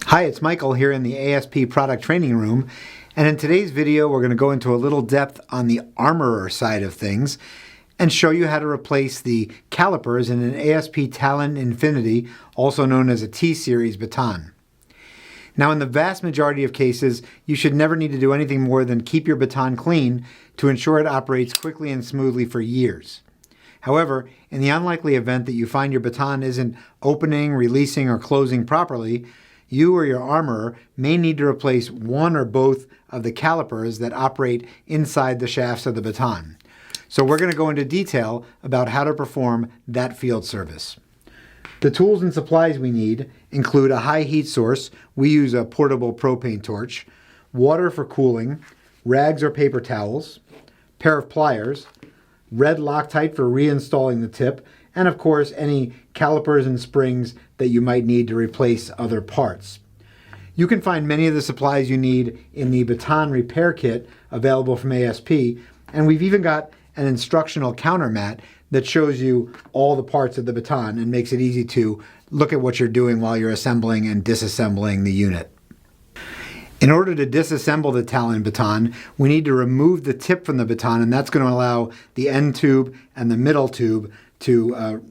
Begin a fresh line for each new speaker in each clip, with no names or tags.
Hi, it's Michael here in the ASP product training room, and in today's video we're going to go into a little depth on the armorer side of things and show you how to replace the calipers in an ASP Talon Infinity, also known as a T-Series baton. Now, in the vast majority of cases, you should never need to do anything more than keep your baton clean to ensure it operates quickly and smoothly for years. However, in the unlikely event that you find your baton isn't opening, releasing, or closing properly, you or your armorer may need to replace one or both of the calipers that operate inside the shafts of the baton. So we're going to go into detail about how to perform that field service. The tools and supplies we need include a high heat source. We use a portable propane torch, water for cooling, rags or paper towels, pair of pliers, red Loctite for reinstalling the tip, and of course any calipers and springs that you might need to replace other parts. You can find many of the supplies you need in the baton repair kit available from ASP, and we've even got an instructional counter mat that shows you all the parts of the baton and makes it easy to look at what you're doing while you're assembling and disassembling the unit. In order to disassemble the Talon baton, we need to remove the tip from the baton, and that's going to allow the end tube and the middle tube to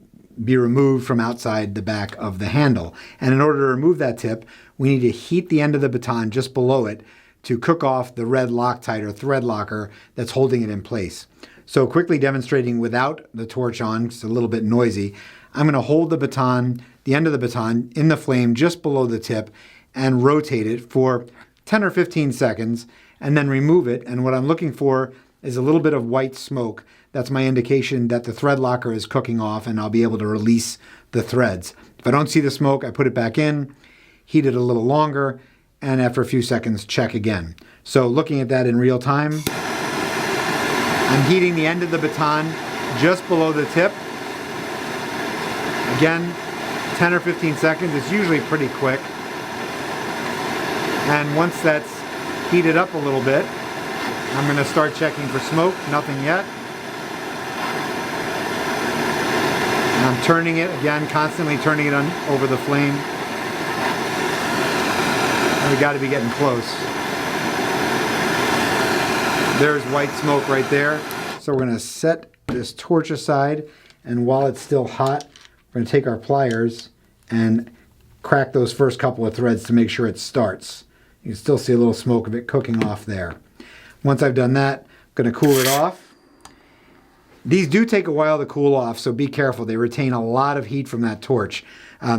be removed from outside the back of the handle. And in order to remove that tip, we need to heat the end of the baton just below it to cook off the red Loctite or thread locker that's holding it in place. So quickly demonstrating without the torch on, it's a little bit noisy, I'm going to hold the baton, the end of the baton, in the flame just below the tip and rotate it for 10 or 15 seconds and then remove it. And what I'm looking for is a little bit of white smoke. That's my indication that the thread locker is cooking off and I'll be able to release the threads. If I don't see the smoke, I put it back in, heat it a little longer, and after a few seconds, check again. So looking at that in real time, I'm heating the end of the baton just below the tip. Again, 10 or 15 seconds, it's usually pretty quick. And once that's heated up a little bit, I'm going to start checking for smoke, nothing yet. And I'm turning it, again, constantly turning it on over the flame. And we got to be getting close. There's white smoke right there. So we're going to set this torch aside, and while it's still hot, we're going to take our pliers and crack those first couple of threads to make sure it starts. You can still see a little smoke of it cooking off there. Once I've done that, I'm going to cool it off. These do take a while to cool off, so be careful. They retain a lot of heat from that torch.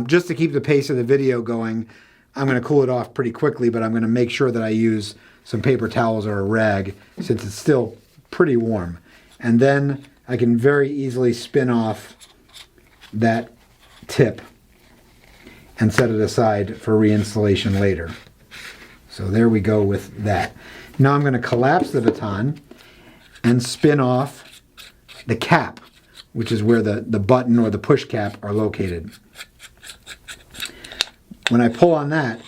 Just to keep the pace of the video going, I'm going to cool it off pretty quickly, but I'm going to make sure that I use some paper towels or a rag since it's still pretty warm. And then I can very easily spin off that tip and set it aside for reinstallation later. So there we go with that. Now I'm going to collapse the baton and spin off the cap, which is where the button or the push cap are located. When I pull on that,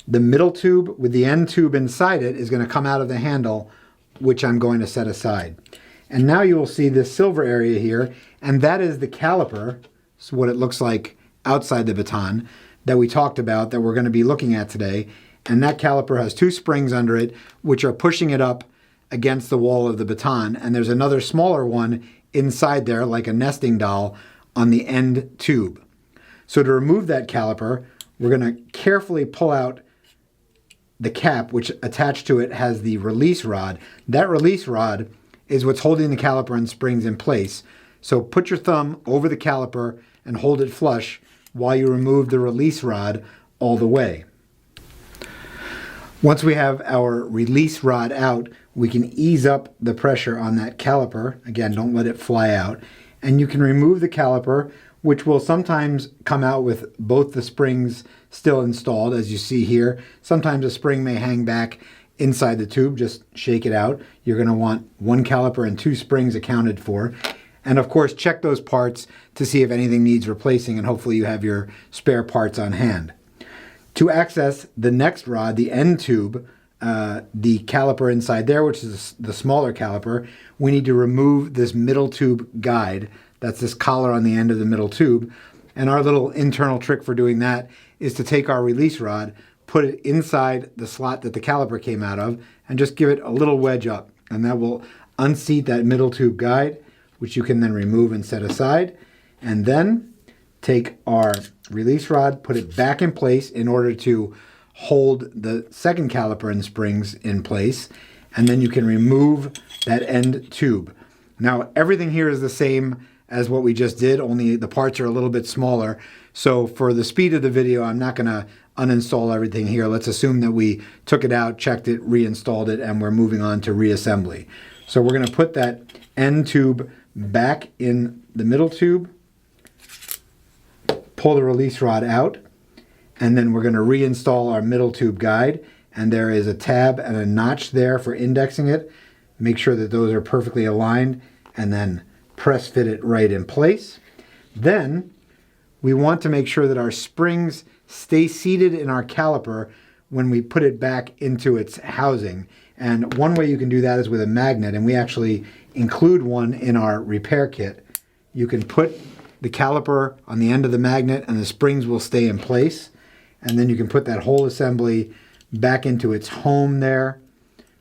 the middle tube with the end tube inside it is going to come out of the handle, which I'm going to set aside. And now you will see this silver area here, and that is the caliper. So what it looks like outside the baton that we talked about that we're going to be looking at today. And that caliper has two springs under it, which are pushing it up against the wall of the baton. And there's another smaller one inside there, like a nesting doll, on the end tube. So to remove that caliper, we're going to carefully pull out the cap, which attached to it has the release rod. That release rod is what's holding the caliper and springs in place. So put your thumb over the caliper and hold it flush while you remove the release rod all the way. Once we have our release rod out, we can ease up the pressure on that caliper. Again, don't let it fly out. And you can remove the caliper, which will sometimes come out with both the springs still installed, as you see here. Sometimes a spring may hang back inside the tube. Just shake it out. You're going to want one caliper and two springs accounted for. And of course, check those parts to see if anything needs replacing, and hopefully you have your spare parts on hand. To access the next rod, the end tube, the caliper inside there, which is the smaller caliper, we need to remove this middle tube guide. That's this collar on the end of the middle tube. And our little internal trick for doing that is to take our release rod, put it inside the slot that the caliper came out of and just give it a little wedge up. And that will unseat that middle tube guide, which you can then remove and set aside. And then take our release rod, put it back in place in order to hold the second caliper and springs in place. And then you can remove that end tube. Now, everything here is the same as what we just did, only the parts are a little bit smaller. So for the speed of the video, I'm not gonna uninstall everything here. Let's assume that we took it out, checked it, reinstalled it, and we're moving on to reassembly. So we're gonna put that end tube back in the middle tube, pull the release rod out, and then we're gonna reinstall our middle tube guide. And there is a tab and a notch there for indexing it. Make sure that those are perfectly aligned, and then press fit it right in place. Then we want to make sure that our springs stay seated in our caliper when we put it back into its housing. And one way you can do that is with a magnet, and we actually include one in our repair kit. You can put the caliper on the end of the magnet and the springs will stay in place. And then you can put that whole assembly back into its home there,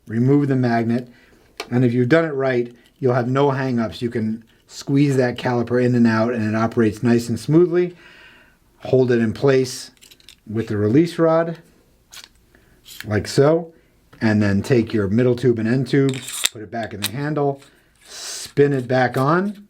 remove the magnet, and if you've done it right, you'll have no hang-ups. You can squeeze that caliper in and out and it operates nice and smoothly. Hold it in place with the release rod, like so, and then take your middle tube and end tube, put it back in the handle, spin it back on,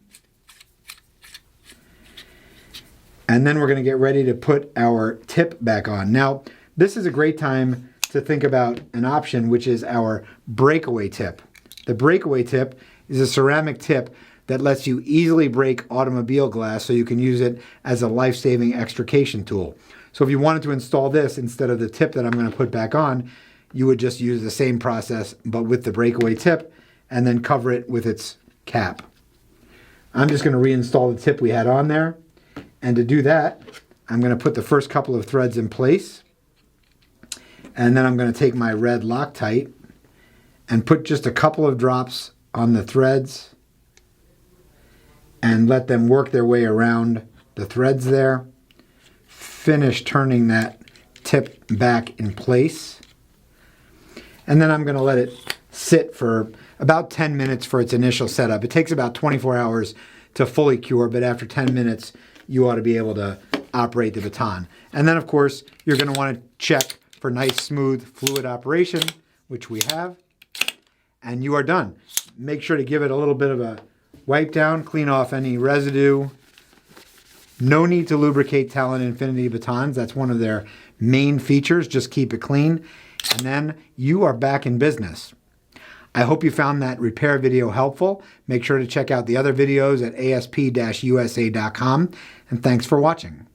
and then we're going to get ready to put our tip back on. Now, this is a great time to think about an option, which is our breakaway tip. The breakaway tip is a ceramic tip that lets you easily break automobile glass, so you can use it as a life-saving extrication tool. So if you wanted to install this instead of the tip that I'm going to put back on, you would just use the same process but with the breakaway tip and then cover it with its cap. I'm just going to reinstall the tip we had on there, and to do that I'm going to put the first couple of threads in place, and then I'm going to take my red Loctite and put just a couple of drops on the threads and let them work their way around the threads there. Finish turning that tip back in place. And then I'm going to let it sit for about 10 minutes for its initial setup. It takes about 24 hours to fully cure, but after 10 minutes, you ought to be able to operate the Baton. And then, of course, you're going to want to check for nice, smooth, fluid operation, which we have, and you are done. Make sure to give it a little bit of a wipe down, clean off any residue. No need to lubricate Talon Infinity batons. That's one of their main features. Just keep it clean, and then you are back in business. I hope you found that repair video helpful. Make sure to check out the other videos at asp-usa.com, and thanks for watching.